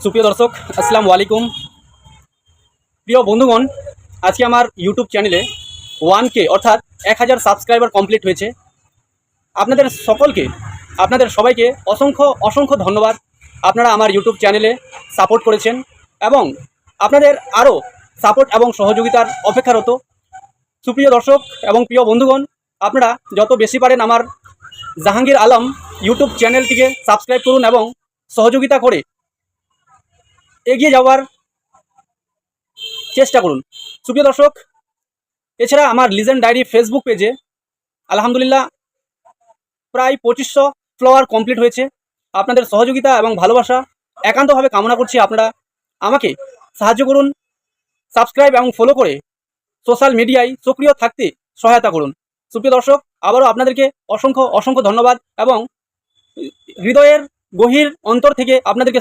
সুপ্রিয় দর্শক, আসসালামু আলাইকুম। প্রিয় বন্ধুগণ, আজকে আমার ইউটিউব চ্যানেলে 1K অর্থাৎ 1000 সাবস্ক্রাইবার কমপ্লিট হয়েছে। আপনাদের সকলকে, আপনাদের সবাইকে অসংখ্য অসংখ্য ধন্যবাদ। আপনারা আমার ইউটিউব চ্যানেলে সাপোর্ট করেছেন এবং আপনাদের আরও সাপোর্ট এবং সহযোগিতার অপেক্ষারত। সুপ্রিয় দর্শক এবং প্রিয় বন্ধুগণ, আপনারা যত বেশি পারেন আমার জাহাঙ্গীর আলম ইউটিউব চ্যানেলটিকে সাবস্ক্রাইব করুন এবং সহযোগিতা করে এগিয়ে যাওয়ার চেষ্টা করুন। সুপ্রিয় দর্শক, এছাড়া আমার লিজেন্ড ডায়েরি ফেসবুক পেজে আলহামদুলিল্লাহ প্রায় 2500 ফলোয়ার কমপ্লিট হয়েছে। আপনাদের সহযোগিতা এবং ভালোবাসা একান্তভাবে কামনা করছি। আপনারা আমাকে সাহায্য করুন, সাবস্ক্রাইব এবং ফলো করে সোশ্যাল মিডিয়ায় সক্রিয় থাকতে সহায়তা করুন। সুপ্রিয় দর্শক, আবারও আপনাদেরকে অসংখ্য অসংখ্য ধন্যবাদ এবং হৃদয়ের গভীর অন্তর থেকে আপনাদেরকে